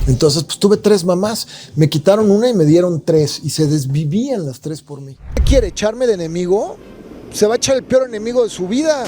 Entonces, pues tuve 3 mamás, me quitaron una y me dieron 3 y se desvivían las 3 por mí. ¿Qué quiere, echarme de enemigo? Se va a echar el peor enemigo de su vida.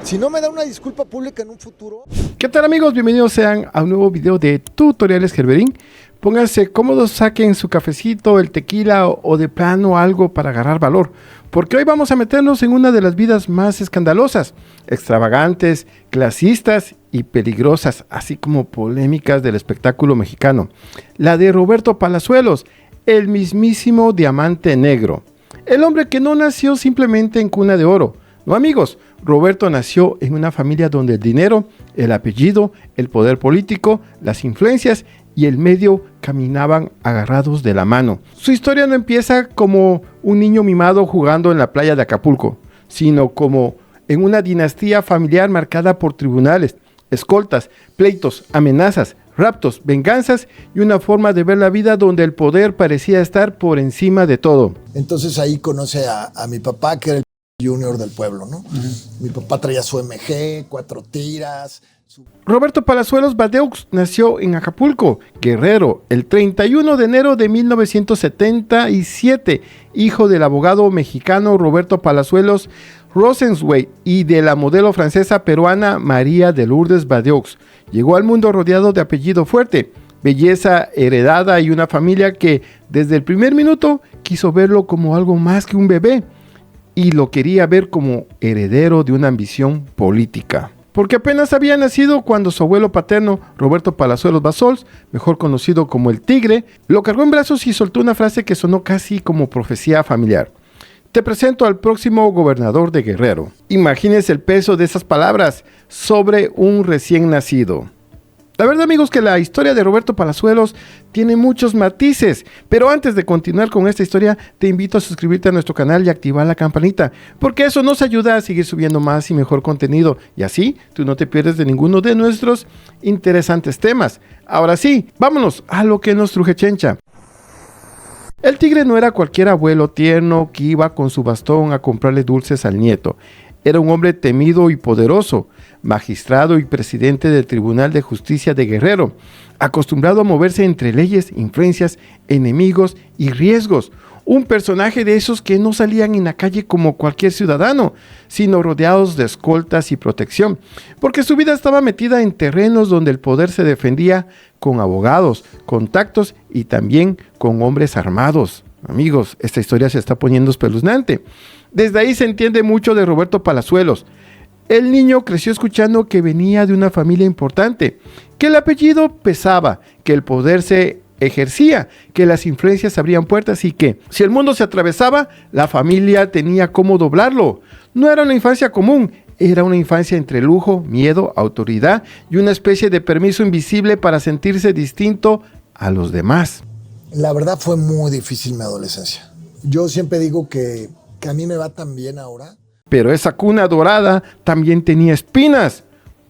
Si no me da una disculpa pública en un futuro. ¿Qué tal, amigos? Bienvenidos sean a un nuevo video de Tutoriales Gerberín. Pónganse cómodos, saquen su cafecito, el tequila o de plano algo para agarrar valor. Porque hoy vamos a meternos en una de las vidas más escandalosas, extravagantes, clasistas y peligrosas, así como polémicas del espectáculo mexicano. La de Roberto Palazuelos, el mismísimo Diamante Negro. El hombre que no nació simplemente en cuna de oro. No, amigos, Roberto nació en una familia donde el dinero, el apellido, el poder político, las influencias y el medio caminaban agarrados de la mano. Su historia no empieza como un niño mimado jugando en la playa de Acapulco, sino como en una dinastía familiar marcada por tribunales, escoltas, pleitos, amenazas, raptos, venganzas y una forma de ver la vida donde el poder parecía estar por encima de todo. Entonces ahí conoce a mi papá, que era el junior del pueblo, ¿no? Mi papá traía su MG, 4 tiras. Roberto Palazuelos Badeux nació en Acapulco, Guerrero, el 31 de enero de 1977, hijo del abogado mexicano Roberto Palazuelos Rosenzweig y de la modelo francesa peruana María de Lourdes Badeux. Llegó al mundo rodeado de apellido fuerte, belleza heredada y una familia que desde el primer minuto quiso verlo como algo más que un bebé y lo quería ver como heredero de una ambición política. Porque apenas había nacido cuando su abuelo paterno, Roberto Palazuelos Bassols, mejor conocido como el Tigre, lo cargó en brazos y soltó una frase que sonó casi como profecía familiar. Te presento al próximo gobernador de Guerrero. Imagínense el peso de esas palabras sobre un recién nacido. La verdad, amigos, que la historia de Roberto Palazuelos tiene muchos matices, pero antes de continuar con esta historia, te invito a suscribirte a nuestro canal y activar la campanita, porque eso nos ayuda a seguir subiendo más y mejor contenido, y así tú no te pierdes de ninguno de nuestros interesantes temas. Ahora sí, vámonos a lo que nos truje chencha. El Tigre no era cualquier abuelo tierno que iba con su bastón a comprarle dulces al nieto. Era un hombre temido y poderoso, magistrado y presidente del Tribunal de Justicia de Guerrero, acostumbrado a moverse entre leyes, influencias, enemigos y riesgos. Un personaje de esos que no salían en la calle como cualquier ciudadano, sino rodeados de escoltas y protección, porque su vida estaba metida en terrenos donde el poder se defendía con abogados, contactos y también con hombres armados. Amigos, esta historia se está poniendo espeluznante. Desde ahí se entiende mucho de Roberto Palazuelos. El niño creció escuchando que venía de una familia importante, que el apellido pesaba, que el poder se ejercía, que las influencias abrían puertas y que, si el mundo se atravesaba, la familia tenía cómo doblarlo. No era una infancia común, era una infancia entre lujo, miedo, autoridad y una especie de permiso invisible para sentirse distinto a los demás. La verdad fue muy difícil mi adolescencia. Yo siempre digo que a mí me va tan bien ahora. Pero esa cuna dorada también tenía espinas,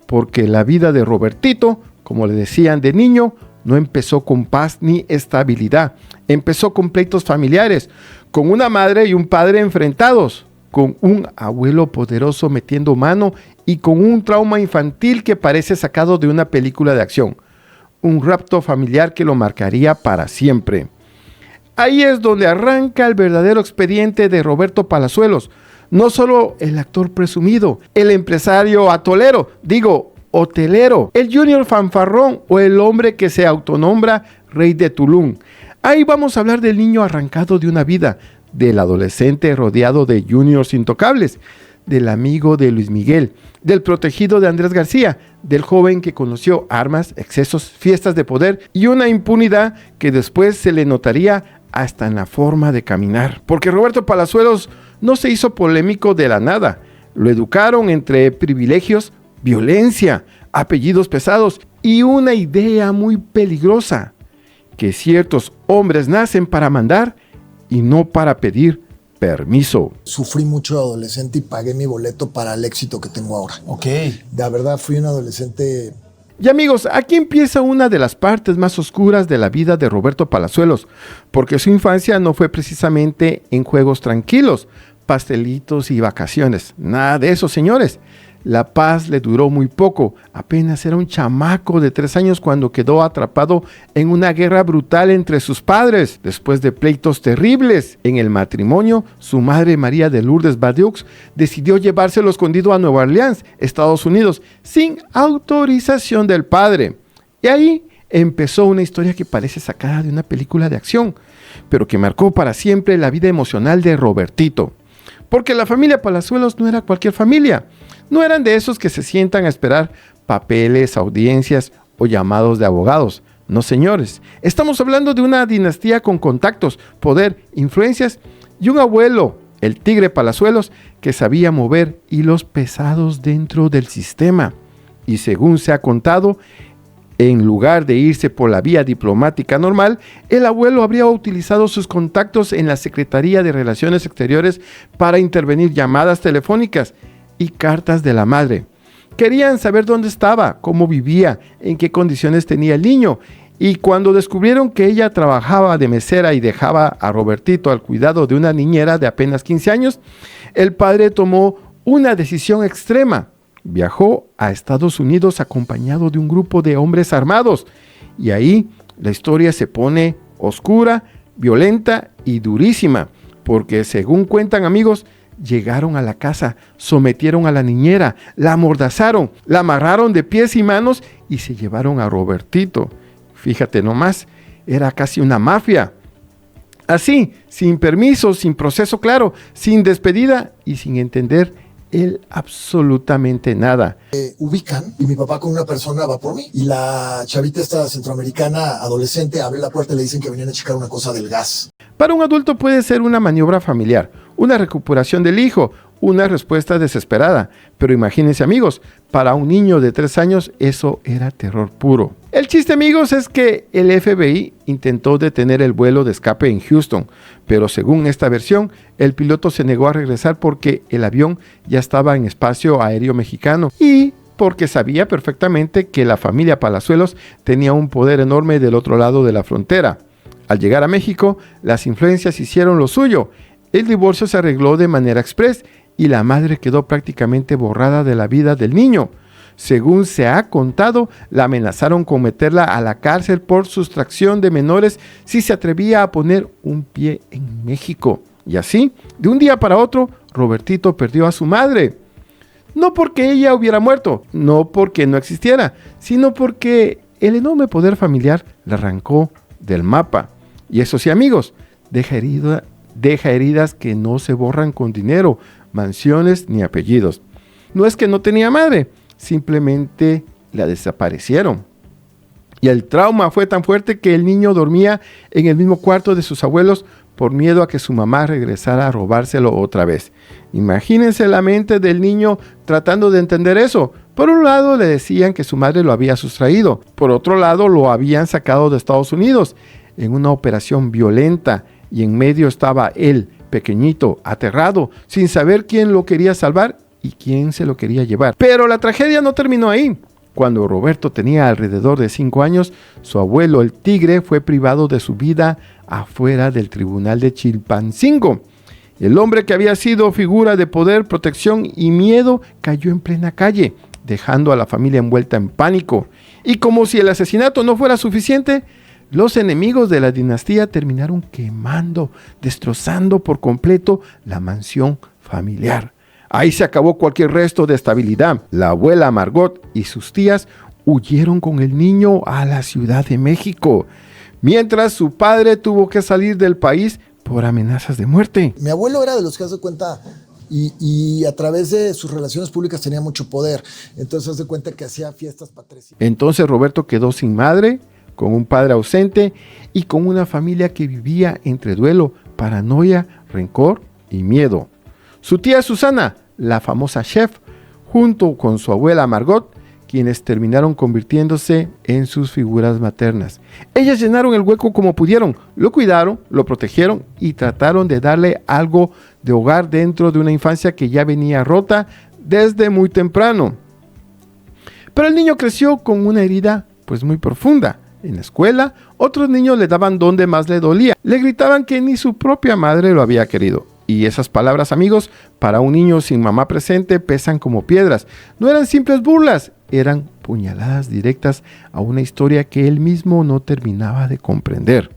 porque la vida de Robertito, como le decían de niño, no empezó con paz ni estabilidad. Empezó con pleitos familiares, con una madre y un padre enfrentados, con un abuelo poderoso metiendo mano y con un trauma infantil que parece sacado de una película de acción. Un rapto familiar que lo marcaría para siempre. Ahí es donde arranca el verdadero expediente de Roberto Palazuelos. No solo el actor presumido, el empresario hotelero, el junior fanfarrón o el hombre que se autonombra rey de Tulum. Ahí vamos a hablar del niño arrancado de una vida, del adolescente rodeado de juniors intocables, del amigo de Luis Miguel, del protegido de Andrés García, del joven que conoció armas, excesos, fiestas de poder y una impunidad que después se le notaría hasta en la forma de caminar. Porque Roberto Palazuelos no se hizo polémico de la nada. Lo educaron entre privilegios, violencia, apellidos pesados y una idea muy peligrosa, que ciertos hombres nacen para mandar y no para pedir permiso. Sufrí mucho de adolescente y pagué mi boleto para el éxito que tengo ahora. Ok. La verdad fui un adolescente. Y amigos, aquí empieza una de las partes más oscuras de la vida de Roberto Palazuelos, porque su infancia no fue precisamente en juegos tranquilos, pastelitos y vacaciones. Nada de eso, señores. La paz le duró muy poco, apenas era un chamaco de 3 años cuando quedó atrapado en una guerra brutal entre sus padres. Después de pleitos terribles en el matrimonio, su madre María de Lourdes Badiux decidió llevárselo escondido a Nueva Orleans, Estados Unidos, sin autorización del padre. Y ahí empezó una historia que parece sacada de una película de acción, pero que marcó para siempre la vida emocional de Robertito. Porque la familia Palazuelos no era cualquier familia. No eran de esos que se sientan a esperar papeles, audiencias o llamados de abogados. No, señores. Estamos hablando de una dinastía con contactos, poder, influencias y un abuelo, el Tigre Palazuelos, que sabía mover hilos pesados dentro del sistema. Y según se ha contado, en lugar de irse por la vía diplomática normal, el abuelo habría utilizado sus contactos en la Secretaría de Relaciones Exteriores para intervenir llamadas telefónicas y cartas de la madre. Querían saber dónde estaba, cómo vivía, en qué condiciones tenía el niño. Y cuando descubrieron que ella trabajaba de mesera y dejaba a Robertito al cuidado de una niñera de apenas 15 años, el padre tomó una decisión extrema. Viajó a Estados Unidos acompañado de un grupo de hombres armados. Y ahí la historia se pone oscura, violenta y durísima. Porque según cuentan amigos, llegaron a la casa, sometieron a la niñera, la amordazaron, la amarraron de pies y manos y se llevaron a Robertito. Fíjate nomás, era casi una mafia. Así, sin permiso, sin proceso claro, sin despedida y sin entender él absolutamente nada. Ubican y mi papá con una persona va por mí y la chavita esta centroamericana adolescente abre la puerta y le dicen que venían a checar una cosa del gas. Para un adulto puede ser una maniobra familiar, una recuperación del hijo, una respuesta desesperada. Pero imagínense amigos, para un niño de 3 años eso era terror puro. El chiste amigos es que el FBI intentó detener el vuelo de escape en Houston, pero según esta versión, el piloto se negó a regresar porque el avión ya estaba en espacio aéreo mexicano y porque sabía perfectamente que la familia Palazuelos tenía un poder enorme del otro lado de la frontera. Al llegar a México, las influencias hicieron lo suyo. El divorcio se arregló de manera express y la madre quedó prácticamente borrada de la vida del niño. Según se ha contado, la amenazaron con meterla a la cárcel por sustracción de menores si se atrevía a poner un pie en México. Y así, de un día para otro, Robertito perdió a su madre. No porque ella hubiera muerto, no porque no existiera, sino porque el enorme poder familiar la arrancó del mapa. Y eso sí, amigos, deja heridas que no se borran con dinero, mansiones ni apellidos. No es que no tenía madre, simplemente la desaparecieron. Y el trauma fue tan fuerte que el niño dormía en el mismo cuarto de sus abuelos por miedo a que su mamá regresara a robárselo otra vez. Imagínense la mente del niño tratando de entender eso. Por un lado le decían que su madre lo había sustraído, por otro lado lo habían sacado de Estados Unidos en una operación violenta y en medio estaba él, pequeñito, aterrado, sin saber quién lo quería salvar y quién se lo quería llevar. Pero la tragedia no terminó ahí. Cuando Roberto tenía alrededor de 5 años, su abuelo, el Tigre, fue privado de su vida afuera del tribunal de Chilpancingo. El hombre que había sido figura de poder, protección y miedo cayó en plena calle, dejando a la familia envuelta en pánico. Y como si el asesinato no fuera suficiente, los enemigos de la dinastía terminaron quemando, destrozando por completo la mansión familiar. Ahí se acabó cualquier resto de estabilidad. La abuela Margot y sus tías huyeron con el niño a la Ciudad de México, mientras su padre tuvo que salir del país por amenazas de muerte. Mi abuelo era de los que hace cuenta y a través de sus relaciones públicas tenía mucho poder. Entonces hace cuenta que hacía fiestas patrias. Entonces Roberto quedó sin madre, con un padre ausente y con una familia que vivía entre duelo, paranoia, rencor y miedo. Su tía Susana, la famosa chef, junto con su abuela Margot, quienes terminaron convirtiéndose en sus figuras maternas. Ellas llenaron el hueco como pudieron, lo cuidaron, lo protegieron y trataron de darle algo de hogar dentro de una infancia que ya venía rota desde muy temprano. Pero el niño creció con una herida pues muy profunda. En la escuela, otros niños le daban donde más le dolía. Le gritaban que ni su propia madre lo había querido. Y esas palabras, amigos, para un niño sin mamá presente pesan como piedras. No eran simples burlas, eran puñaladas directas a una historia que él mismo no terminaba de comprender.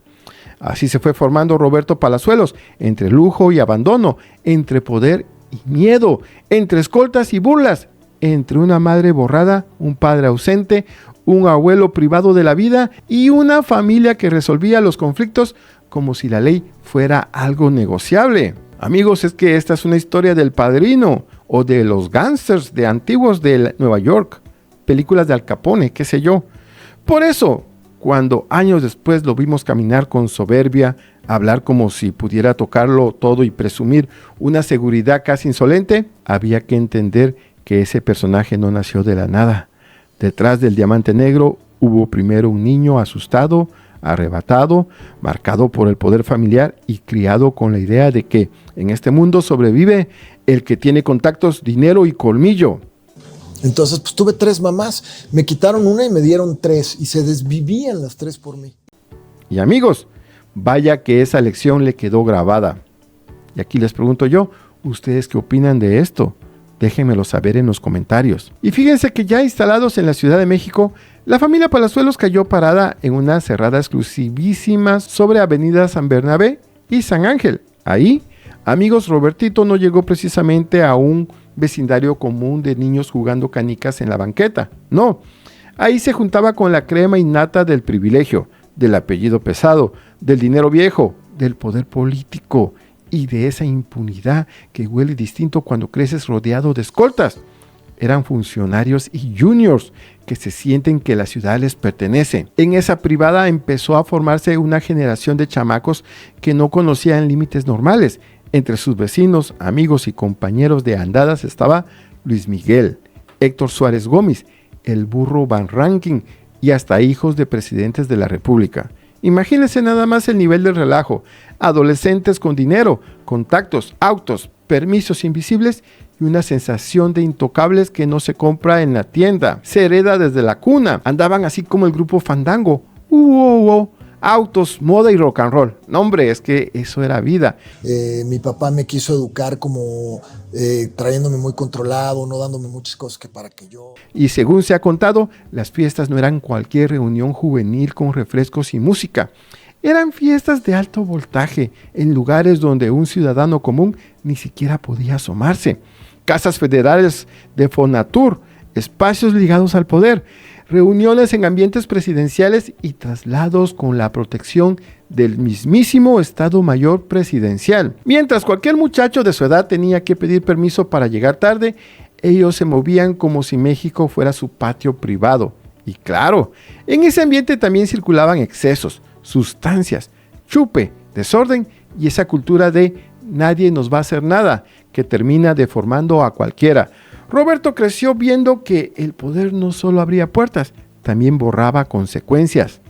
Así se fue formando Roberto Palazuelos, entre lujo y abandono, entre poder y miedo, entre escoltas y burlas, entre una madre borrada, un padre ausente, un abuelo privado de la vida y una familia que resolvía los conflictos como si la ley fuera algo negociable. Amigos, es que esta es una historia del Padrino o de los gángsters de antiguos de Nueva York, películas de Al Capone, qué sé yo. Por eso, cuando años después lo vimos caminar con soberbia, hablar como si pudiera tocarlo todo y presumir una seguridad casi insolente, había que entender que ese personaje no nació de la nada. Detrás del diamante negro hubo primero un niño asustado, arrebatado, marcado por el poder familiar y criado con la idea de que en este mundo sobrevive el que tiene contactos, dinero y colmillo. Entonces, pues tuve 3 mamás, me quitaron una y me dieron 3 y se desvivían las 3 por mí. Y amigos, vaya que esa lección le quedó grabada. Y aquí les pregunto yo, ¿ustedes qué opinan de esto? Déjenmelo saber en los comentarios. Y fíjense que ya instalados en la Ciudad de México, la familia Palazuelos cayó parada en una cerrada exclusivísima sobre Avenida San Bernabé y San Ángel. Ahí, amigos, Robertito no llegó precisamente a un vecindario común de niños jugando canicas en la banqueta. No, ahí se juntaba con la crema innata del privilegio, del apellido pesado, del dinero viejo, del poder político y de esa impunidad que huele distinto cuando creces rodeado de escoltas. Eran funcionarios y juniors que se sienten que la ciudad les pertenece. En esa privada empezó a formarse una generación de chamacos que no conocían límites normales. Entre sus vecinos, amigos y compañeros de andadas estaba Luis Miguel, Héctor Suárez Gómez, el burro Van Ranking y hasta hijos de presidentes de la República. Imagínense nada más el nivel del relajo. Adolescentes con dinero, contactos, autos, permisos invisibles y una sensación de intocables que no se compra en la tienda. Se hereda desde la cuna. Andaban así como el grupo Fandango. Autos, moda y rock and roll. No, hombre, es que eso era vida. Mi papá me quiso educar como trayéndome muy controlado, no dándome muchas cosas que para que yo... Y según se ha contado, las fiestas no eran cualquier reunión juvenil con refrescos y música. Eran fiestas de alto voltaje, en lugares donde un ciudadano común ni siquiera podía asomarse. Casas federales de Fonatur, espacios ligados al poder, reuniones en ambientes presidenciales y traslados con la protección del mismísimo Estado Mayor Presidencial. Mientras cualquier muchacho de su edad tenía que pedir permiso para llegar tarde, ellos se movían como si México fuera su patio privado. Y claro, en ese ambiente también circulaban excesos, sustancias, chupe, desorden y esa cultura de nadie nos va a hacer nada, que termina deformando a cualquiera. Roberto creció viendo que el poder no solo abría puertas, también borraba consecuencias.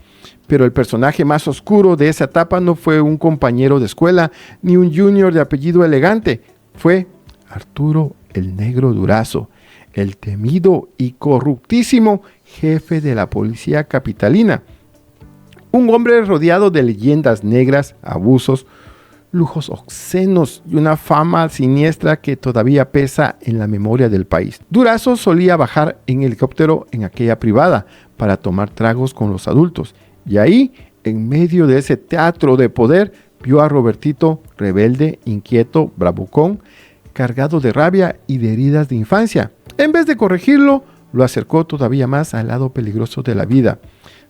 Pero el personaje más oscuro de esa etapa no fue un compañero de escuela ni un junior de apellido elegante, fue Arturo el Negro Durazo, el temido y corruptísimo jefe de la policía capitalina. Un hombre rodeado de leyendas negras, abusos, lujos obscenos y una fama siniestra que todavía pesa en la memoria del país. Durazo solía bajar en helicóptero en aquella privada para tomar tragos con los adultos. Y ahí, en medio de ese teatro de poder, vio a Robertito rebelde, inquieto, bravucón, cargado de rabia y de heridas de infancia. En vez de corregirlo, lo acercó todavía más al lado peligroso de la vida.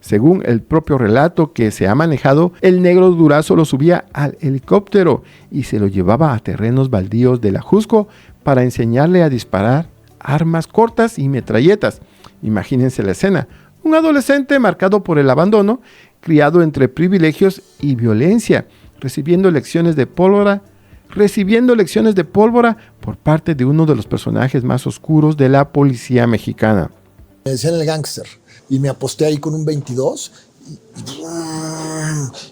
Según el propio relato que se ha manejado, el Negro Durazo lo subía al helicóptero y se lo llevaba a terrenos baldíos de la Jusco para enseñarle a disparar armas cortas y metralletas. Imagínense la escena. Un adolescente marcado por el abandono, criado entre privilegios y violencia, recibiendo lecciones de pólvora por parte de uno de los personajes más oscuros de la policía mexicana. Me decían el gángster. Y me aposté ahí con un 22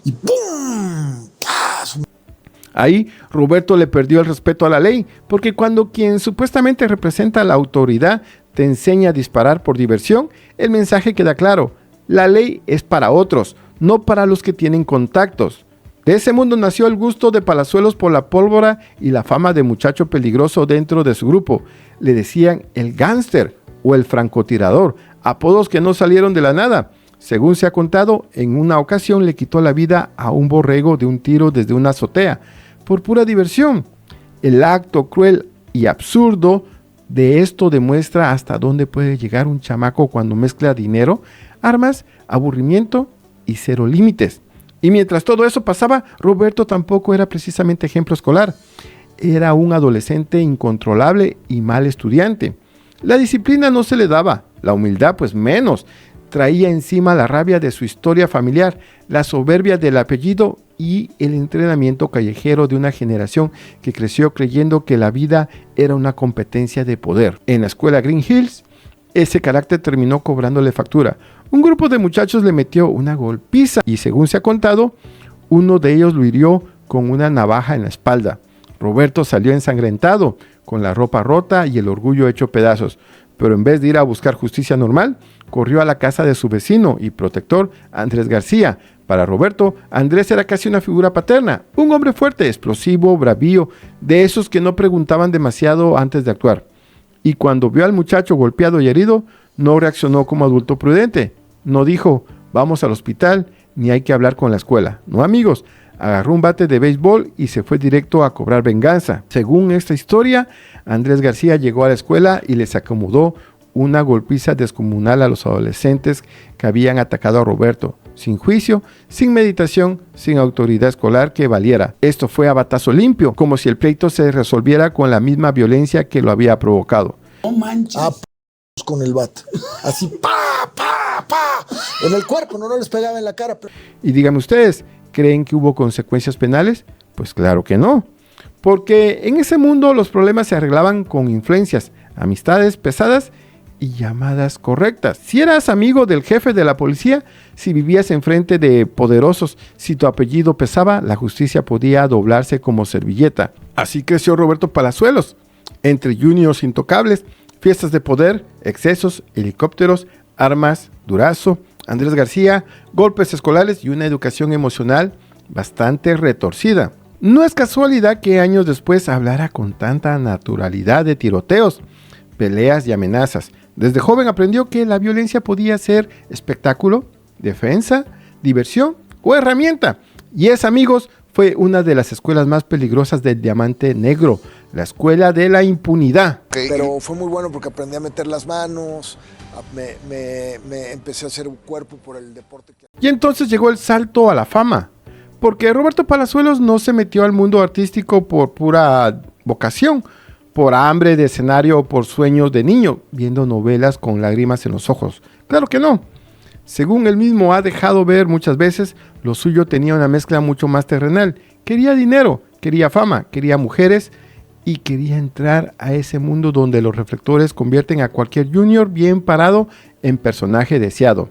y ¡pum! Ahí Roberto le perdió el respeto a la ley, porque cuando quien supuestamente representa la autoridad te enseña a disparar por diversión, el mensaje queda claro: la ley es para otros, no para los que tienen contactos. De ese mundo nació el gusto de Palazuelos por la pólvora y la fama de muchacho peligroso dentro de su grupo. Le decían el gángster o el francotirador, apodos que no salieron de la nada. Según se ha contado, en una ocasión le quitó la vida a un borrego de un tiro desde una azotea, por pura diversión. El acto cruel y absurdo de esto demuestra hasta dónde puede llegar un chamaco cuando mezcla dinero, armas, aburrimiento y cero límites. Y mientras todo eso pasaba, Roberto tampoco era precisamente ejemplo escolar. Era un adolescente incontrolable y mal estudiante. La disciplina no se le daba, la humildad pues menos. Traía encima la rabia de su historia familiar, la soberbia del apellido y el entrenamiento callejero de una generación que creció creyendo que la vida era una competencia de poder. En la escuela Green Hills, ese carácter terminó cobrándole factura. Un grupo de muchachos le metió una golpiza y, según se ha contado, uno de ellos lo hirió con una navaja en la espalda. Roberto salió ensangrentado, con la ropa rota y el orgullo hecho pedazos, pero en vez de ir a buscar justicia normal, corrió a la casa de su vecino y protector, Andrés García. Para Roberto, Andrés era casi una figura paterna, un hombre fuerte, explosivo, bravío, de esos que no preguntaban demasiado antes de actuar. Y cuando vio al muchacho golpeado y herido, no reaccionó como adulto prudente. No dijo, vamos al hospital, ni hay que hablar con la escuela. No, amigos, agarró un bate de béisbol y se fue directo a cobrar venganza. Según esta historia, Andrés García llegó a la escuela y les acomodó una golpiza descomunal a los adolescentes que habían atacado a Roberto, sin juicio, sin meditación, sin autoridad escolar que valiera. Esto fue a batazo limpio, como si el pleito se resolviera con la misma violencia que lo había provocado. No manches. Con el bat. Así, pa, pa, pa. En el cuerpo, no les pegaba en la cara. Y díganme ustedes, ¿creen que hubo consecuencias penales? Pues claro que no. Porque en ese mundo los problemas se arreglaban con influencias, amistades pesadas y llamadas correctas. Si eras amigo del jefe de la policía, si vivías enfrente de poderosos, si tu apellido pesaba, la justicia podía doblarse como servilleta. Así creció Roberto Palazuelos, entre juniors intocables, fiestas de poder, excesos, helicópteros, armas, Durazo, Andrés García, golpes escolares y una educación emocional bastante retorcida. No es casualidad que años después hablara con tanta naturalidad de tiroteos, peleas y amenazas. Desde joven aprendió que la violencia podía ser espectáculo, defensa, diversión o herramienta. Y esa, amigos, fue una de las escuelas más peligrosas del Diamante Negro, la escuela de la impunidad. Pero fue muy bueno porque aprendí a meter las manos, me empecé a hacer un cuerpo por el deporte. Y entonces llegó el salto a la fama, porque Roberto Palazuelos no se metió al mundo artístico por pura vocación, por hambre de escenario o por sueños de niño, viendo novelas con lágrimas en los ojos. Claro que no. Según él mismo ha dejado ver muchas veces, lo suyo tenía una mezcla mucho más terrenal. Quería dinero, quería fama, quería mujeres y quería entrar a ese mundo donde los reflectores convierten a cualquier junior bien parado en personaje deseado.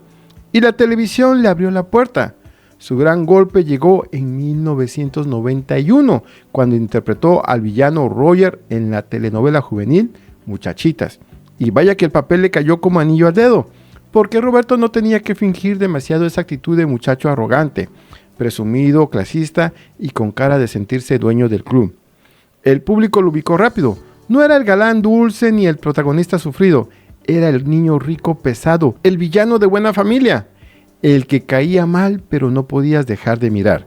Y la televisión le abrió la puerta. Su gran golpe llegó en 1991, cuando interpretó al villano Roger en la telenovela juvenil Muchachitas. Y vaya que el papel le cayó como anillo al dedo, porque Roberto no tenía que fingir demasiado esa actitud de muchacho arrogante, presumido, clasista y con cara de sentirse dueño del club. El público lo ubicó rápido. No era el galán dulce ni el protagonista sufrido, era el niño rico pesado, el villano de buena familia, el que caía mal pero no podías dejar de mirar.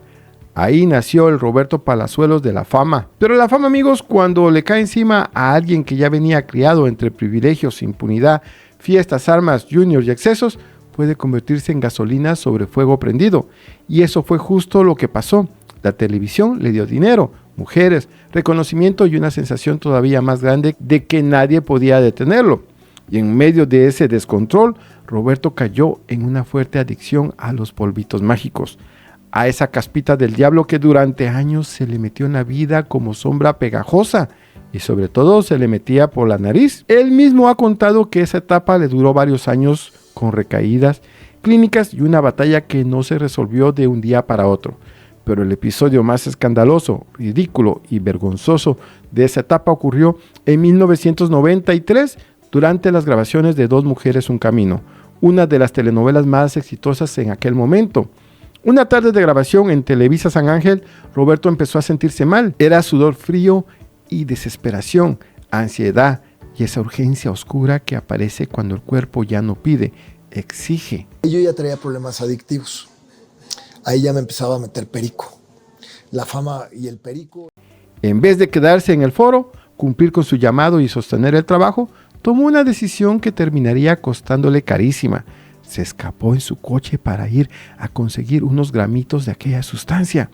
Ahí nació el Roberto Palazuelos de la fama. Pero la fama, amigos, cuando le cae encima a alguien que ya venía criado entre privilegios, impunidad, fiestas, armas, juniors y excesos, puede convertirse en gasolina sobre fuego prendido. Y eso fue justo lo que pasó. La televisión le dio dinero, mujeres, reconocimiento y una sensación todavía más grande de que nadie podía detenerlo. Y en medio de ese descontrol, Roberto cayó en una fuerte adicción a los polvitos mágicos, a esa caspita del diablo que durante años se le metió en la vida como sombra pegajosa y sobre todo se le metía por la nariz. Él mismo ha contado que esa etapa le duró varios años con recaídas, clínicas y una batalla que no se resolvió de un día para otro. Pero el episodio más escandaloso, ridículo y vergonzoso de esa etapa ocurrió en 1993 durante las grabaciones de Dos Mujeres, un Camino, una de las telenovelas más exitosas en aquel momento. Una tarde de grabación en Televisa San Ángel, Roberto empezó a sentirse mal. Era sudor frío y desesperación, ansiedad y esa urgencia oscura que aparece cuando el cuerpo ya no pide, exige. Yo ya traía problemas adictivos. Ahí ya me empezaba a meter perico. La fama y el perico. En vez de quedarse en el foro, cumplir con su llamado y sostener el trabajo, tomó una decisión que terminaría costándole carísima. Se escapó en su coche para ir a conseguir unos gramitos de aquella sustancia.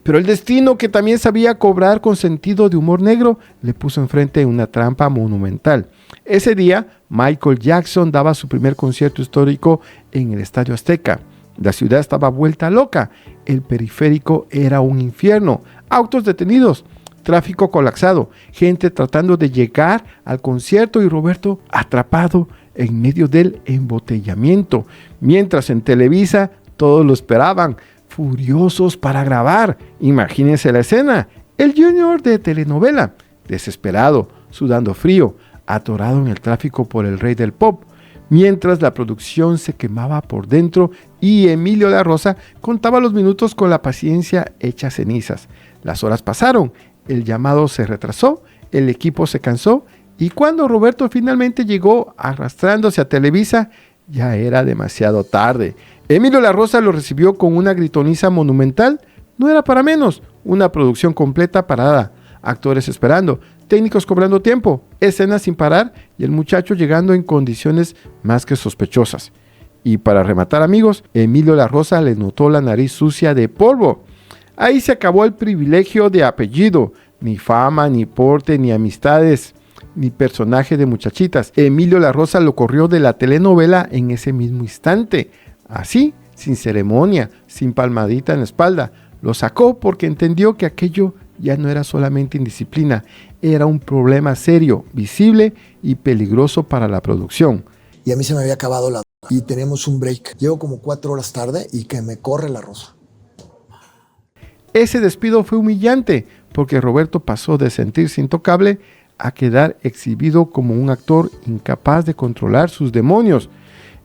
Pero el destino, que también sabía cobrar con sentido de humor negro, le puso enfrente una trampa monumental. Ese día, Michael Jackson daba su primer concierto histórico en el Estadio Azteca. La ciudad estaba vuelta loca. El periférico era un infierno. Autos detenidos, tráfico colapsado, gente tratando de llegar al concierto y Roberto atrapado en medio del embotellamiento. Mientras en Televisa todos lo esperaban, furiosos para grabar. Imagínense la escena. El Junior de telenovela, desesperado, sudando frío, atorado en el tráfico por el rey del pop, mientras la producción se quemaba por dentro y Emilio La Rosa contaba los minutos con la paciencia hecha cenizas. Las horas pasaron, el llamado se retrasó, el equipo se cansó y cuando Roberto finalmente llegó arrastrándose a Televisa, ya era demasiado tarde. Emilio La Rosa lo recibió con una gritoniza monumental. No era para menos, una producción completa parada, actores esperando, técnicos cobrando tiempo, escenas sin parar y el muchacho llegando en condiciones más que sospechosas. Y para rematar, amigos, Emilio La Rosa le notó la nariz sucia de polvo. Ahí se acabó el privilegio de apellido, ni fama, ni porte, ni amistades, ni personaje de muchachitas. Emilio La Rosa lo corrió de la telenovela en ese mismo instante. Así, sin ceremonia, sin palmadita en la espalda. Lo sacó porque entendió que aquello ya no era solamente indisciplina, era un problema serio, visible y peligroso para la producción. Y a mí se me había acabado la... Y tenemos un break. Llego como 4 horas tarde y que me corre La Rosa. Ese despido fue humillante porque Roberto pasó de sentirse intocable a quedar exhibido como un actor incapaz de controlar sus demonios.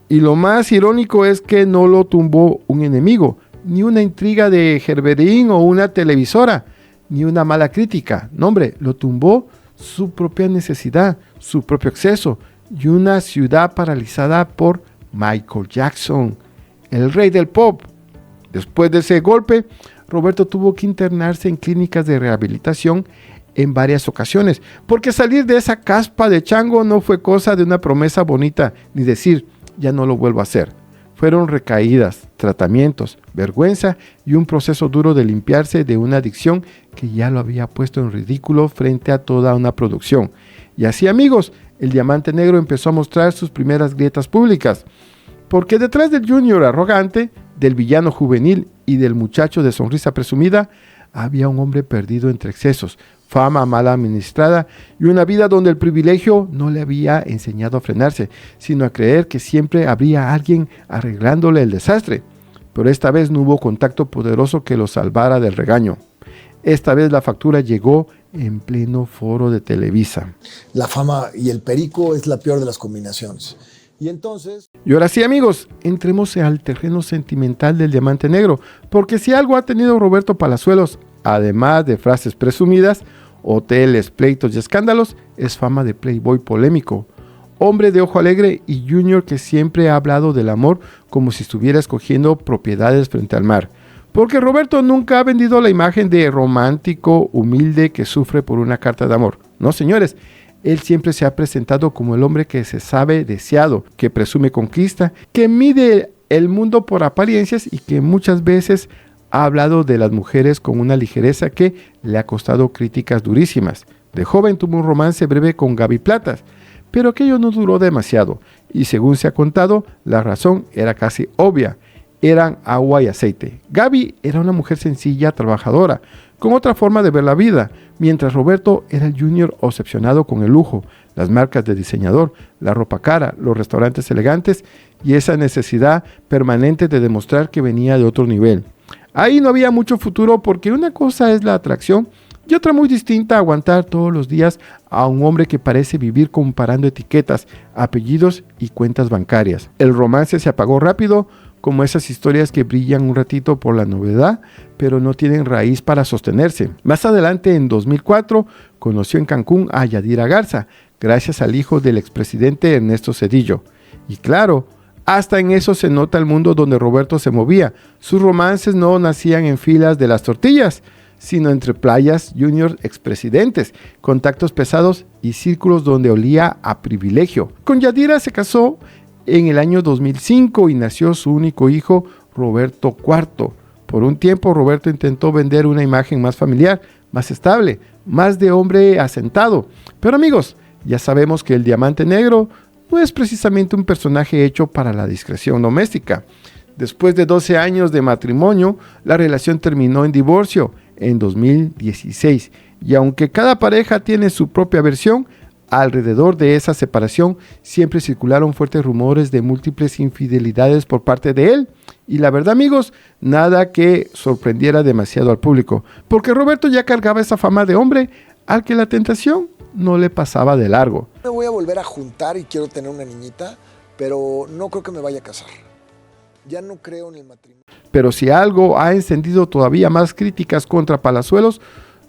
Y lo más irónico es que no lo tumbó un enemigo, ni una intriga de Gerberín o una televisora, ni una mala crítica. No, hombre, lo tumbó su propia necesidad, su propio exceso y una ciudad paralizada por Michael Jackson, el rey del pop. Después de ese golpe, Roberto tuvo que internarse en clínicas de rehabilitación en varias ocasiones, porque salir de esa caspa de chango no fue cosa de una promesa bonita, ni decir, ya no lo vuelvo a hacer. Fueron recaídas, tratamientos, vergüenza y un proceso duro de limpiarse de una adicción que ya lo había puesto en ridículo frente a toda una producción. Y así, amigos, el Diamante Negro empezó a mostrar sus primeras grietas públicas, porque detrás del Junior arrogante, del villano juvenil y del muchacho de sonrisa presumida, había un hombre perdido entre excesos, fama mal administrada y una vida donde el privilegio no le había enseñado a frenarse, sino a creer que siempre habría alguien arreglándole el desastre. Pero esta vez no hubo contacto poderoso que lo salvara del regaño. Esta vez la factura llegó en pleno foro de Televisa. La fama y el perico es la peor de las combinaciones. Y entonces... Y ahora sí, amigos, entremos al terreno sentimental del Diamante Negro, porque si algo ha tenido Roberto Palazuelos, además de frases presumidas, hoteles, pleitos y escándalos, es fama de playboy polémico, hombre de ojo alegre y Junior que siempre ha hablado del amor como si estuviera escogiendo propiedades frente al mar. Porque Roberto nunca ha vendido la imagen de romántico, humilde, que sufre por una carta de amor. No, señores, él siempre se ha presentado como el hombre que se sabe deseado, que presume conquista, que mide el mundo por apariencias y que muchas veces ha hablado de las mujeres con una ligereza que le ha costado críticas durísimas. De joven tuvo un romance breve con Gaby Platas, pero aquello no duró demasiado y según se ha contado, la razón era casi obvia. Eran agua y aceite. Gaby era una mujer sencilla, trabajadora, con otra forma de ver la vida, mientras Roberto era el Junior obsesionado con el lujo, las marcas de diseñador, la ropa cara, los restaurantes elegantes y esa necesidad permanente de demostrar que venía de otro nivel. Ahí no había mucho futuro porque una cosa es la atracción y otra muy distinta aguantar todos los días a un hombre que parece vivir comparando etiquetas, apellidos y cuentas bancarias. El romance se apagó rápido como esas historias que brillan un ratito por la novedad, pero no tienen raíz para sostenerse. Más adelante, en 2004, conoció en Cancún a Yadira Garza, gracias al hijo del expresidente Ernesto Zedillo. Y claro, hasta en eso se nota el mundo donde Roberto se movía. Sus romances no nacían en filas de las tortillas, sino entre playas, juniors, expresidentes, contactos pesados y círculos donde olía a privilegio. Con Yadira se casó en el año 2005 y nació su único hijo, Roberto IV. Por un tiempo, Roberto intentó vender una imagen más familiar, más estable, más de hombre asentado. Pero amigos, ya sabemos que el diamante negro no es precisamente un personaje hecho para la discreción doméstica. Después de 12 años de matrimonio, la relación terminó en divorcio en 2016. Y aunque cada pareja tiene su propia versión, alrededor de esa separación siempre circularon fuertes rumores de múltiples infidelidades por parte de él. Y la verdad, amigos, nada que sorprendiera demasiado al público, porque Roberto ya cargaba esa fama de hombre al que la tentación no le pasaba de largo. Me voy a volver a juntar y quiero tener una niñita, pero no creo que me vaya a casar. Ya no creo en el matrimonio. Pero si algo ha encendido todavía más críticas contra Palazuelos,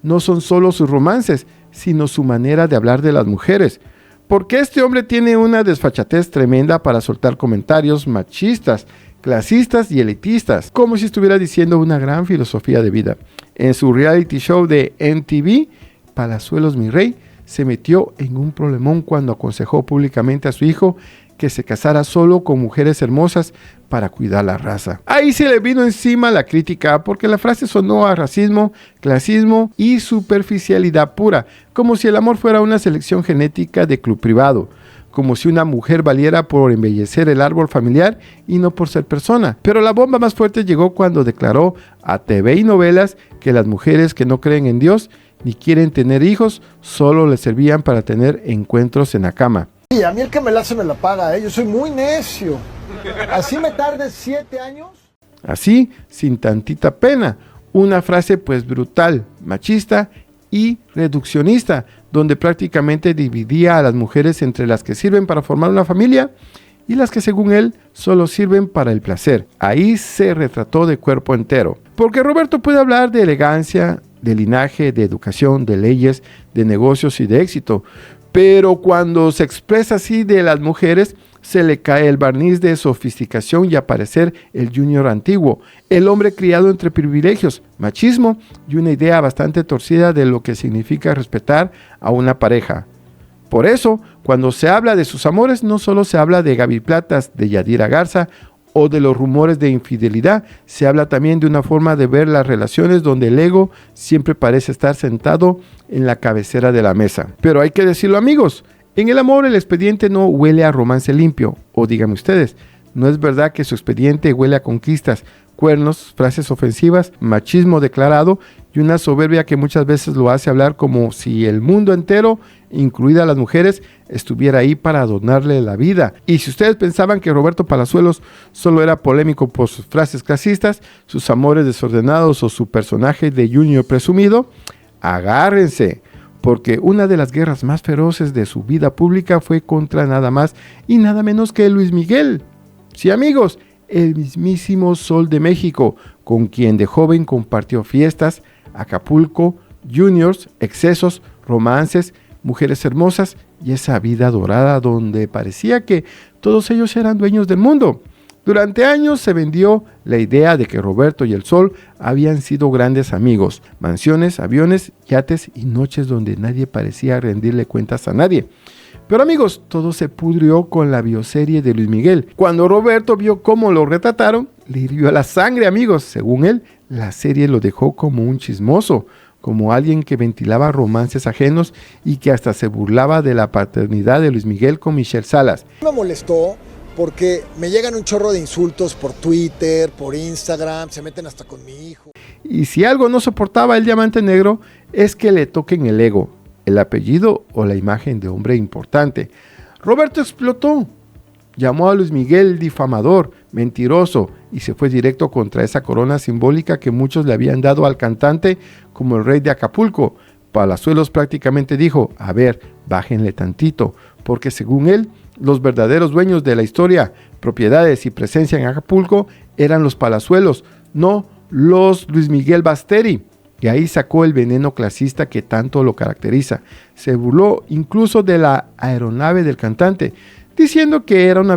no son solo sus romances, sino su manera de hablar de las mujeres. Porque este hombre tiene una desfachatez tremenda para soltar comentarios machistas, clasistas y elitistas, como si estuviera diciendo una gran filosofía de vida. En su reality show de MTV, Palazuelos Mi Rey se metió en un problemón cuando aconsejó públicamente a su hijo que se casara solo con mujeres hermosas para cuidar la raza. Ahí se le vino encima la crítica porque la frase sonó a racismo, clasismo y superficialidad pura, como si el amor fuera una selección genética de club privado, como si una mujer valiera por embellecer el árbol familiar y no por ser persona. Pero la bomba más fuerte llegó cuando declaró a TV y novelas que las mujeres que no creen en Dios ni quieren tener hijos solo les servían para tener encuentros en la cama. Sí, a mí el que me la hace me la paga, yo soy muy necio. Así me tarde 7 años. Así, sin tantita pena, una frase pues brutal, machista y reduccionista, donde prácticamente dividía a las mujeres entre las que sirven para formar una familia y las que según él solo sirven para el placer. Ahí se retrató de cuerpo entero, porque Roberto puede hablar de elegancia, de linaje, de educación, de leyes, de negocios y de éxito, pero cuando se expresa así de las mujeres, se le cae el barniz de sofisticación y aparecer el junior antiguo, el hombre criado entre privilegios, machismo y una idea bastante torcida de lo que significa respetar a una pareja. Por eso, cuando se habla de sus amores, no solo se habla de Gaby Platas, de Yadira Garza o de los rumores de infidelidad, se habla también de una forma de ver las relaciones donde el ego siempre parece estar sentado en la cabecera de la mesa. Pero hay que decirlo, amigos, en el amor el expediente no huele a romance limpio, o díganme ustedes, ¿no es verdad que su expediente huele a conquistas, cuernos, frases ofensivas, machismo declarado y una soberbia que muchas veces lo hace hablar como si el mundo entero, incluidas las mujeres, estuviera ahí para donarle la vida? Y si ustedes pensaban que Roberto Palazuelos solo era polémico por sus frases clasistas, sus amores desordenados o su personaje de junior presumido, agárrense, porque una de las guerras más feroces de su vida pública fue contra nada más y nada menos que Luis Miguel. Sí, amigos, el mismísimo Sol de México, con quien de joven compartió fiestas, Acapulco, juniors, excesos, romances, mujeres hermosas y esa vida dorada donde parecía que todos ellos eran dueños del mundo. Durante años se vendió la idea de que Roberto y el Sol habían sido grandes amigos, mansiones, aviones, yates y noches donde nadie parecía rendirle cuentas a nadie. Pero amigos, todo se pudrió con la bioserie de Luis Miguel. Cuando Roberto vio cómo lo retrataron, le hirvió la sangre, amigos. Según él, la serie lo dejó como un chismoso, como alguien que ventilaba romances ajenos y que hasta se burlaba de la paternidad de Luis Miguel con Michelle Salas. Me molestó porque me llegan un chorro de insultos por Twitter, por Instagram, se meten hasta con mi hijo. Y si algo no soportaba el diamante negro, es que le toquen el ego, el apellido o la imagen de hombre importante. Roberto explotó, llamó a Luis Miguel difamador, mentiroso y se fue directo contra esa corona simbólica que muchos le habían dado al cantante como el rey de Acapulco. Palazuelos prácticamente dijo, a ver, bájenle tantito, porque según él, los verdaderos dueños de la historia, propiedades y presencia en Acapulco eran los Palazuelos, no los Luis Miguel Basteri. Y ahí sacó el veneno clasista que tanto lo caracteriza. Se burló incluso de la aeronave del cantante, diciendo que era un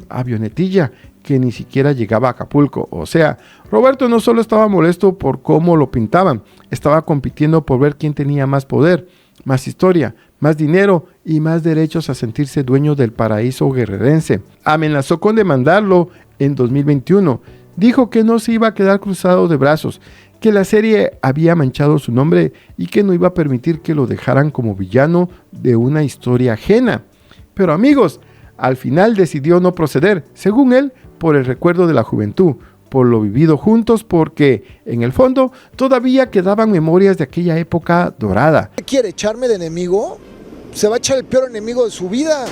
avionetilla, que ni siquiera llegaba a Acapulco. O sea, Roberto no solo estaba molesto por cómo lo pintaban, estaba compitiendo por ver quién tenía más poder, más historia, más dinero y más derechos a sentirse dueño del paraíso guerrerense. Amenazó con demandarlo en 2021. Dijo que no se iba a quedar cruzado de brazos, que la serie había manchado su nombre y que no iba a permitir que lo dejaran como villano de una historia ajena. Pero amigos, al final decidió no proceder, según él, por el recuerdo de la juventud, por lo vivido juntos, porque en el fondo todavía quedaban memorias de aquella época dorada. ¿Quiere echarme de enemigo? Se va a echar el peor enemigo de su vida.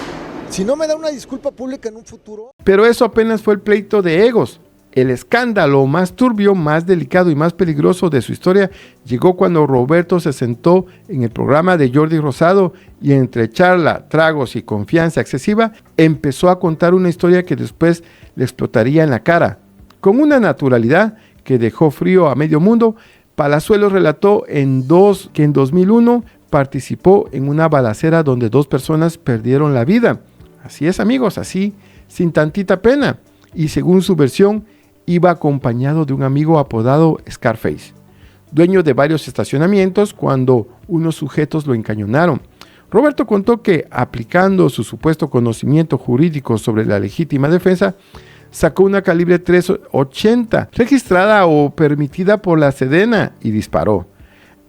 Si no me da una disculpa pública en un futuro. Pero eso apenas fue el pleito de egos. El escándalo más turbio, más delicado y más peligroso de su historia llegó cuando Roberto se sentó en el programa de Jordi Rosado y entre charla, tragos y confianza excesiva empezó a contar una historia que después le explotaría en la cara. Con una naturalidad que dejó frío a medio mundo, Palazuelos relató que en 2001 participó en una balacera donde 2 personas perdieron la vida. Así es, amigos, así, sin tantita pena. Y según su versión, iba acompañado de un amigo apodado Scarface, dueño de varios estacionamientos, cuando unos sujetos lo encañonaron. Roberto contó que, aplicando su supuesto conocimiento jurídico sobre la legítima defensa, sacó una calibre .380, registrada o permitida por la Sedena, y disparó.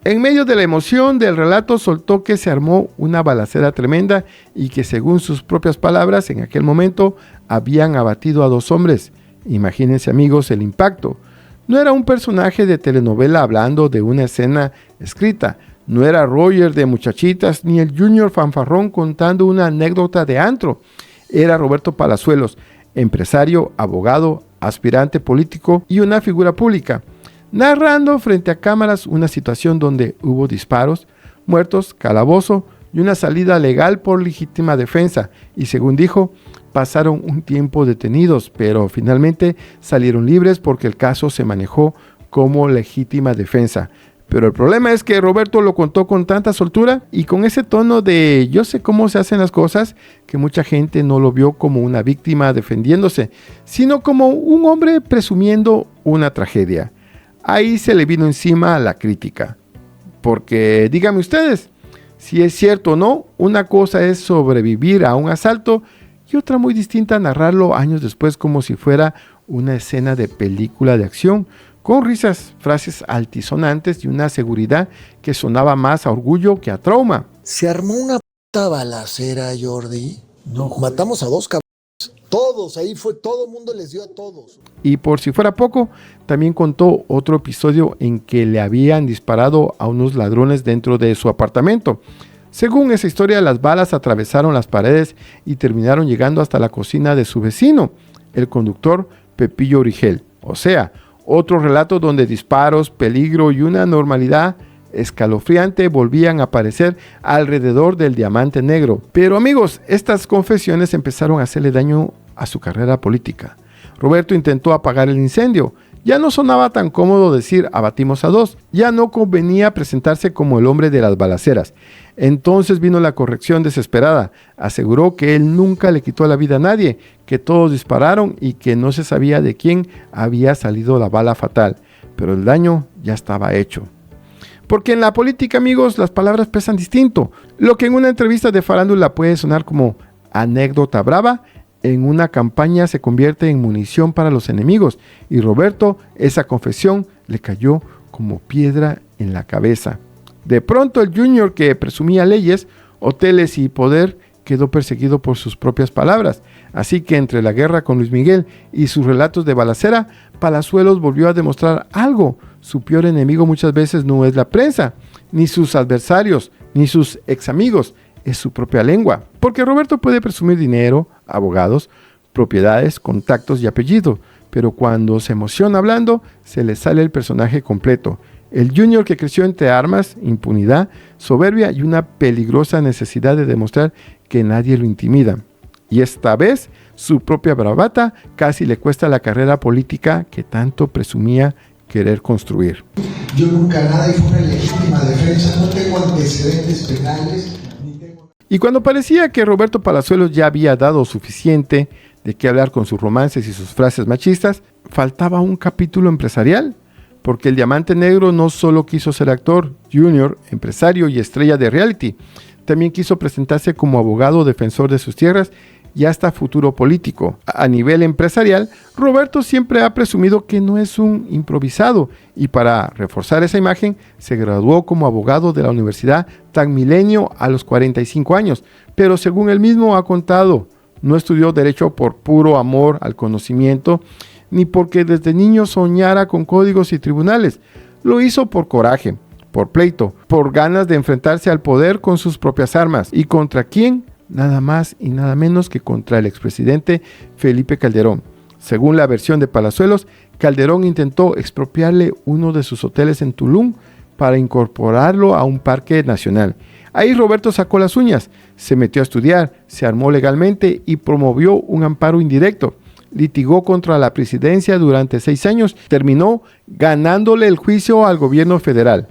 En medio de la emoción del relato soltó que se armó una balacera tremenda y que, según sus propias palabras, en aquel momento habían abatido a 2 hombres. Imagínense, amigos, el impacto. No era un personaje de telenovela hablando de una escena escrita. No era Roger de Muchachitas ni el Junior fanfarrón contando una anécdota de antro. Era Roberto Palazuelos, empresario, abogado, aspirante político y una figura pública, narrando frente a cámaras una situación donde hubo disparos, muertos, calabozo y una salida legal por legítima defensa. Y según dijo, pasaron un tiempo detenidos, pero finalmente salieron libres porque el caso se manejó como legítima defensa. Pero el problema es que Roberto lo contó con tanta soltura y con ese tono de yo sé cómo se hacen las cosas, que mucha gente no lo vio como una víctima defendiéndose, sino como un hombre presumiendo una tragedia. Ahí se le vino encima la crítica. Porque díganme ustedes, si es cierto o no, una cosa es sobrevivir a un asalto y otra muy distinta narrarlo años después como si fuera una escena de película de acción, con risas, frases altisonantes y una seguridad que sonaba más a orgullo que a trauma. Se armó una puta balacera, Jordi. No, matamos a 2 cabrones. Todos, ahí fue, todo el mundo les dio a todos. Y por si fuera poco, también contó otro episodio en que le habían disparado a unos ladrones dentro de su apartamento. Según esa historia, las balas atravesaron las paredes y terminaron llegando hasta la cocina de su vecino, el conductor Pepillo Origel. O sea, otro relato donde disparos, peligro y una normalidad escalofriante volvían a aparecer alrededor del diamante negro. Pero amigos, estas confesiones empezaron a hacerle daño a su carrera política. Roberto intentó apagar el incendio. Ya no sonaba tan cómodo decir abatimos a 2. Ya no convenía presentarse como el hombre de las balaceras. Entonces vino la corrección desesperada. Aseguró que él nunca le quitó la vida a nadie, que todos dispararon y que no se sabía de quién había salido la bala fatal. Pero el daño ya estaba hecho. Porque en la política, amigos, las palabras pesan distinto. Lo que en una entrevista de farándula puede sonar como anécdota brava, en una campaña se convierte en munición para los enemigos. Y Roberto, esa confesión le cayó como piedra en la cabeza. De pronto el Junior, que presumía leyes, hoteles y poder, quedó perseguido por sus propias palabras. Así que entre la guerra con Luis Miguel y sus relatos de balacera, Palazuelos volvió a demostrar algo. Su peor enemigo muchas veces no es la prensa, ni sus adversarios, ni sus ex amigos, es su propia lengua. Porque Roberto puede presumir dinero, abogados, propiedades, contactos y apellido, pero cuando se emociona hablando, se le sale el personaje completo. El Junior que creció entre armas, impunidad, soberbia y una peligrosa necesidad de demostrar que nadie lo intimida. Y esta vez, su propia bravata casi le cuesta la carrera política que tanto presumía querer construir. Yo nunca nada y fue una legítima defensa, no tengo antecedentes penales. Y cuando parecía que Roberto Palazuelos ya había dado suficiente de qué hablar con sus romances y sus frases machistas, faltaba un capítulo empresarial, porque el Diamante Negro no solo quiso ser actor, junior, empresario y estrella de reality, también quiso presentarse como abogado defensor de sus tierras y hasta futuro político. A nivel empresarial, Roberto siempre ha presumido que no es un improvisado y para reforzar esa imagen se graduó como abogado de la Universidad TecMilenio a los 45 años, pero según él mismo ha contado, no estudió Derecho por puro amor al conocimiento, ni porque desde niño soñara con códigos y tribunales. Lo hizo por coraje, por pleito, por ganas de enfrentarse al poder con sus propias armas. ¿Y contra quién? Nada más y nada menos que contra el expresidente Felipe Calderón. Según la versión de Palazuelos, Calderón intentó expropiarle uno de sus hoteles en Tulum para incorporarlo a un parque nacional. Ahí Roberto sacó las uñas, se metió a estudiar, se armó legalmente y promovió un amparo indirecto. Litigó contra la presidencia durante 6 años, terminó ganándole el juicio al gobierno federal.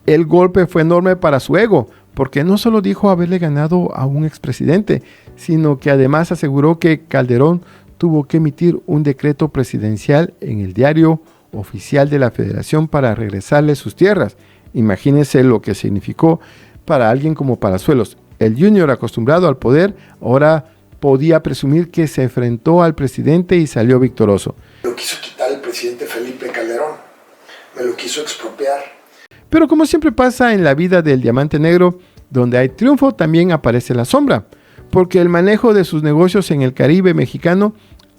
El golpe fue enorme para su ego, porque no solo dijo haberle ganado a un expresidente, sino que además aseguró que Calderón tuvo que emitir un decreto presidencial en el diario oficial de la Federación para regresarle sus tierras. Imagínense lo que significó para alguien como Palazuelos. El junior acostumbrado al poder ahora podía presumir que se enfrentó al presidente y salió victorioso. Lo quiso quitar el presidente Felipe Calderón, me lo quiso expropiar. Pero como siempre pasa en la vida del Diamante Negro, donde hay triunfo también aparece la sombra, porque el manejo de sus negocios en el Caribe mexicano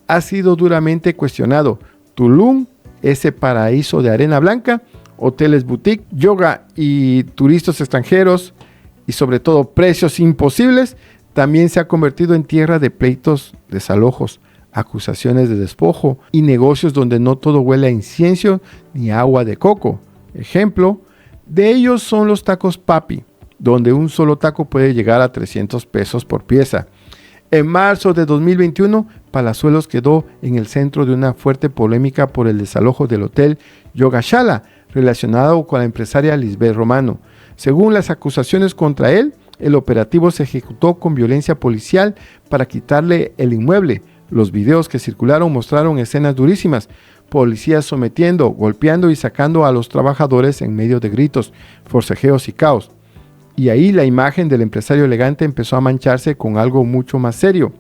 ha sido duramente cuestionado. Tulum, ese paraíso de arena blanca, hoteles boutique, yoga y turistas extranjeros y sobre todo precios imposibles, también se ha convertido en tierra de pleitos, desalojos, acusaciones de despojo y negocios donde no todo huele a incienso ni agua de coco. Ejemplo de ellos son los tacos Papi, donde un solo taco puede llegar a 300 pesos por pieza. En marzo de 2021, Palazuelos quedó en el centro de una fuerte polémica por el desalojo del hotel Yogashala, relacionado con la empresaria Lisbeth Romano. Según las acusaciones contra él, el operativo se ejecutó con violencia policial para quitarle el inmueble. Los videos que circularon mostraron escenas durísimas, policías sometiendo, golpeando y sacando a los trabajadores en medio de gritos, forcejeos y caos. Y ahí la imagen del empresario elegante empezó a mancharse con algo mucho más serio.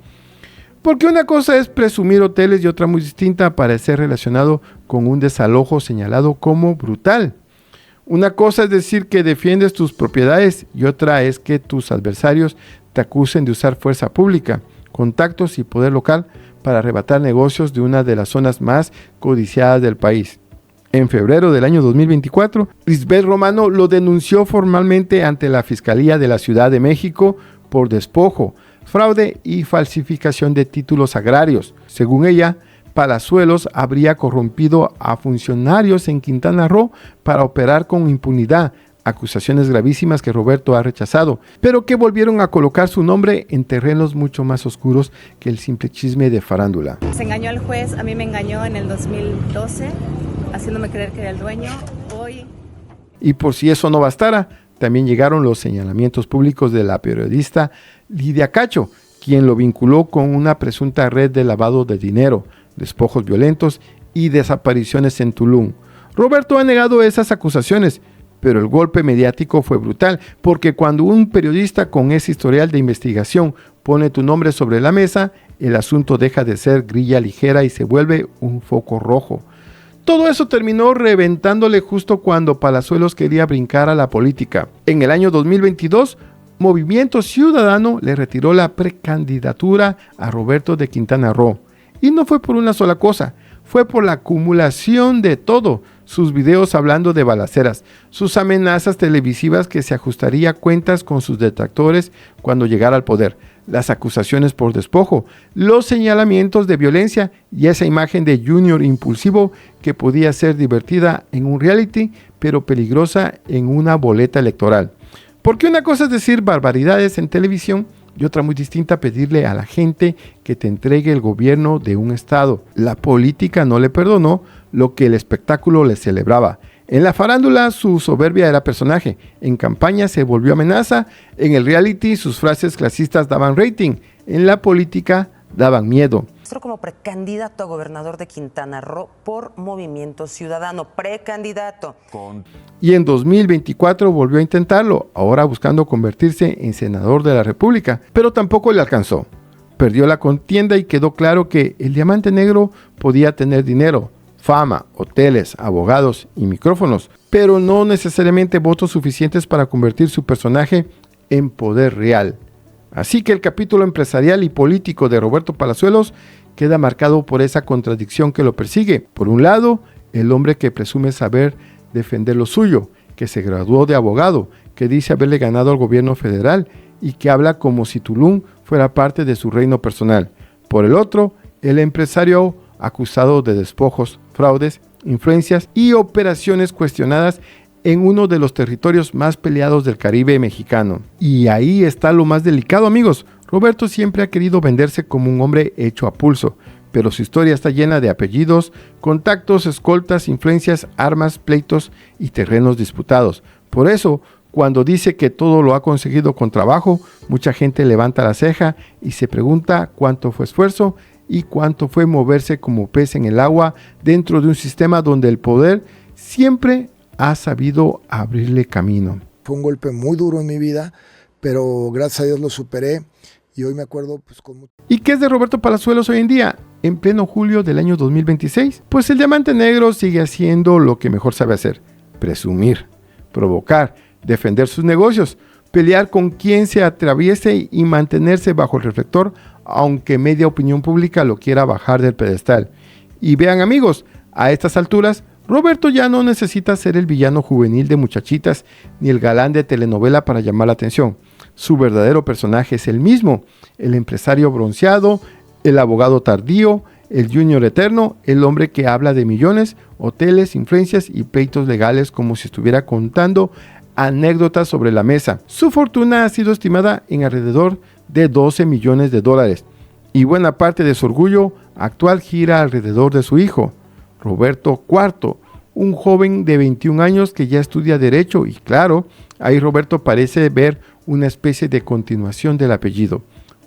Porque una cosa es presumir hoteles y otra muy distinta parecer relacionado con un desalojo señalado como brutal. Una cosa es decir que defiendes tus propiedades y otra es que tus adversarios te acusen de usar fuerza pública, contactos y poder local para arrebatar negocios de una de las zonas más codiciadas del país. En febrero del año 2024, Lisbeth Romano lo denunció formalmente ante la Fiscalía de la Ciudad de México por despojo, fraude y falsificación de títulos agrarios. Según ella, Palazuelos habría corrompido a funcionarios en Quintana Roo para operar con impunidad, acusaciones gravísimas que Roberto ha rechazado, pero que volvieron a colocar su nombre en terrenos mucho más oscuros que el simple chisme de farándula. Se engañó al juez, a mí me engañó en el 2012, haciéndome creer que era el dueño. Hoy... Y por si eso no bastara, también llegaron los señalamientos públicos de la periodista Lidia Cacho, quien lo vinculó con una presunta red de lavado de dinero, despojos violentos y desapariciones en Tulum. Roberto ha negado esas acusaciones, pero el golpe mediático fue brutal, porque cuando un periodista con ese historial de investigación pone tu nombre sobre la mesa, el asunto deja de ser grilla ligera y se vuelve un foco rojo. Todo eso terminó reventándole justo cuando Palazuelos quería brincar a la política. En el año 2022, Movimiento Ciudadano le retiró la precandidatura a Roberto de Quintana Roo. Y no fue por una sola cosa, fue por la acumulación de todo. Sus videos hablando de balaceras, sus amenazas televisivas que se ajustaría cuentas con sus detractores cuando llegara al poder, las acusaciones por despojo, los señalamientos de violencia y esa imagen de junior impulsivo que podía ser divertida en un reality, pero peligrosa en una boleta electoral. Porque una cosa es decir barbaridades en televisión y otra muy distinta pedirle a la gente que te entregue el gobierno de un estado. La política no le perdonó lo que el espectáculo le celebraba. En la farándula su soberbia era personaje, en campaña se volvió amenaza, en el reality sus frases clasistas daban rating, en la política daban miedo. Como precandidato a gobernador de Quintana Roo por Movimiento Ciudadano, precandidato. Y en 2024 volvió a intentarlo, ahora buscando convertirse en senador de la República, pero tampoco le alcanzó. Perdió la contienda y quedó claro que el diamante negro podía tener dinero, fama, hoteles, abogados y micrófonos, pero no necesariamente votos suficientes para convertir su personaje en poder real. Así que el capítulo empresarial y político de Roberto Palazuelos queda marcado por esa contradicción que lo persigue. Por un lado, el hombre que presume saber defender lo suyo, que se graduó de abogado, que dice haberle ganado al gobierno federal y que habla como si Tulum fuera parte de su reino personal. Por el otro, el empresario acusado de despojos, fraudes, influencias y operaciones cuestionadas en uno de los territorios más peleados del Caribe mexicano. Y ahí está lo más delicado, amigos. Roberto siempre ha querido venderse como un hombre hecho a pulso, pero su historia está llena de apellidos, contactos, escoltas, influencias, armas, pleitos y terrenos disputados. Por eso, cuando dice que todo lo ha conseguido con trabajo, mucha gente levanta la ceja y se pregunta cuánto fue esfuerzo y cuánto fue moverse como pez en el agua dentro de un sistema donde el poder siempre ha sabido abrirle camino. Fue un golpe muy duro en mi vida, pero gracias a Dios lo superé y hoy me acuerdo pues con mucho... ¿Y qué es de Roberto Palazuelos hoy en día, en pleno julio del año 2026? Pues el diamante negro sigue haciendo lo que mejor sabe hacer: presumir, provocar, defender sus negocios, pelear con quien se atraviese y mantenerse bajo el reflector, aunque media opinión pública lo quiera bajar del pedestal. Y vean, amigos, a estas alturas Roberto ya no necesita ser el villano juvenil de Muchachitas ni el galán de telenovela para llamar la atención. Su verdadero personaje es el mismo: el empresario bronceado, el abogado tardío, el junior eterno, el hombre que habla de millones, hoteles, influencias y pleitos legales como si estuviera contando anécdotas sobre la mesa. Su fortuna ha sido estimada en alrededor de 12 millones de dólares y buena parte de su orgullo actual gira alrededor de su hijo, Roberto IV, un joven de 21 años que ya estudia Derecho y claro, ahí Roberto parece ver una especie de continuación del apellido.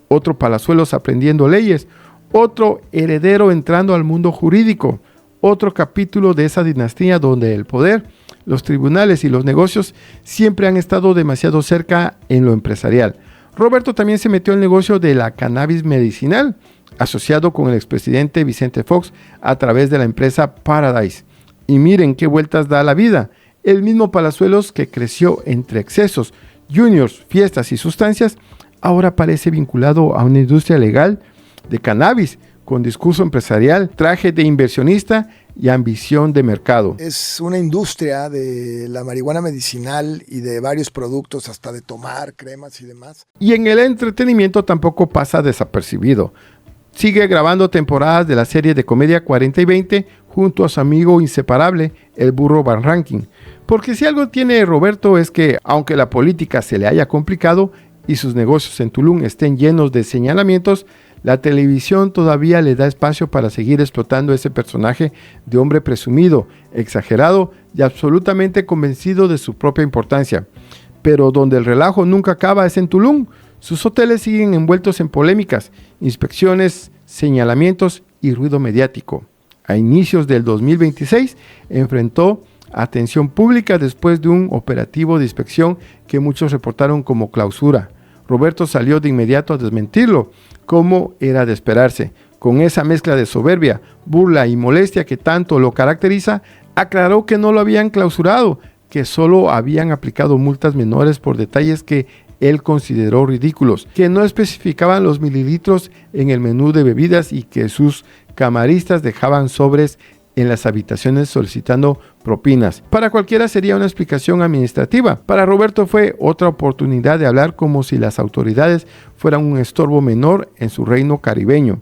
Otro Palazuelos aprendiendo leyes, otro heredero entrando al mundo jurídico, otro capítulo de esa dinastía donde el poder, los tribunales y los negocios siempre han estado demasiado cerca en lo empresarial. Roberto también se metió al negocio de la cannabis medicinal, asociado con el expresidente Vicente Fox a través de la empresa Paradise. Y miren qué vueltas da la vida. El mismo Palazuelos que creció entre excesos, juniors, fiestas y sustancias, ahora parece vinculado a una industria legal de cannabis, con discurso empresarial, traje de inversionista y ambición de mercado. Es una industria de la marihuana medicinal y de varios productos, hasta de tomar, cremas y demás. Y en el entretenimiento tampoco pasa desapercibido. Sigue grabando temporadas de la serie de comedia 40 y 20 junto a su amigo inseparable, el Burro Van Ranking. Porque si algo tiene Roberto es que, aunque la política se le haya complicado y sus negocios en Tulum estén llenos de señalamientos, la televisión todavía le da espacio para seguir explotando ese personaje de hombre presumido, exagerado y absolutamente convencido de su propia importancia. Pero donde el relajo nunca acaba es en Tulum. Sus hoteles siguen envueltos en polémicas, inspecciones, señalamientos y ruido mediático. A inicios del 2026 enfrentó atención pública después de un operativo de inspección que muchos reportaron como clausura. Roberto salió de inmediato a desmentirlo, como era de esperarse. Con esa mezcla de soberbia, burla y molestia que tanto lo caracteriza, aclaró que no lo habían clausurado, que solo habían aplicado multas menores por detalles que él consideró ridículos, que no especificaban los mililitros en el menú de bebidas y que sus camaristas dejaban sobres en las habitaciones solicitando propinas. Para cualquiera sería una explicación administrativa. Para Roberto fue otra oportunidad de hablar como si las autoridades fueran un estorbo menor en su reino caribeño.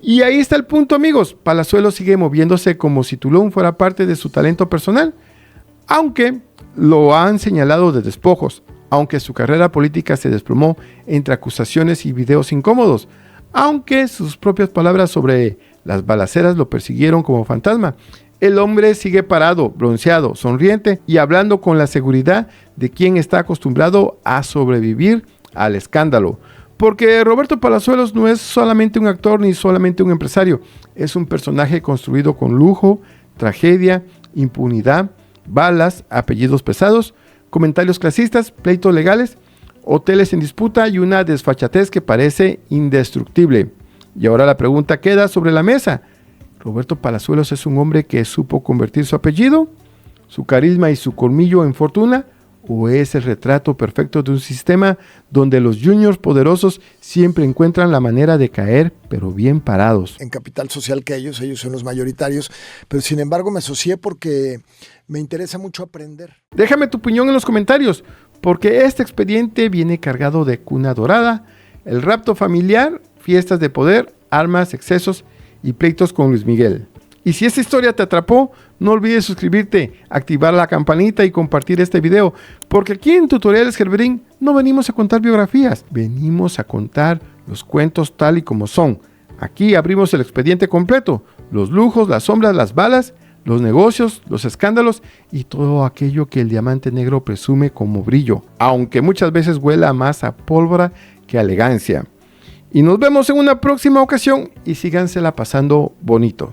Y ahí está el punto, amigos. Palazuelos sigue moviéndose como si Tulum fuera parte de su talento personal, aunque lo han señalado de despojos, aunque su carrera política se desplomó entre acusaciones y videos incómodos, aunque sus propias palabras sobre las balaceras lo persiguieron como fantasma. El hombre sigue parado, bronceado, sonriente y hablando con la seguridad de quien está acostumbrado a sobrevivir al escándalo. Porque Roberto Palazuelos no es solamente un actor ni solamente un empresario, es un personaje construido con lujo, tragedia, impunidad, balas, apellidos pesados, comentarios clasistas, pleitos legales, hoteles en disputa y una desfachatez que parece indestructible. Y ahora la pregunta queda sobre la mesa. ¿Roberto Palazuelos es un hombre que supo convertir su apellido, su carisma y su colmillo en fortuna? ¿O es el retrato perfecto de un sistema donde los juniors poderosos siempre encuentran la manera de caer, pero bien parados? En capital social que ellos son los mayoritarios, pero sin embargo me asocié porque me interesa mucho aprender. Déjame tu opinión en los comentarios, porque este expediente viene cargado de cuna dorada, el rapto familiar, fiestas de poder, armas, excesos y pleitos con Luis Miguel. Y si esta historia te atrapó, no olvides suscribirte, activar la campanita y compartir este video, porque aquí en Tutoriales Gerberín no venimos a contar biografías, venimos a contar los cuentos tal y como son. Aquí abrimos el expediente completo, los lujos, las sombras, las balas, los negocios, los escándalos y todo aquello que el diamante negro presume como brillo, aunque muchas veces huela más a pólvora que a elegancia. Y nos vemos en una próxima ocasión y sígansela pasando bonito.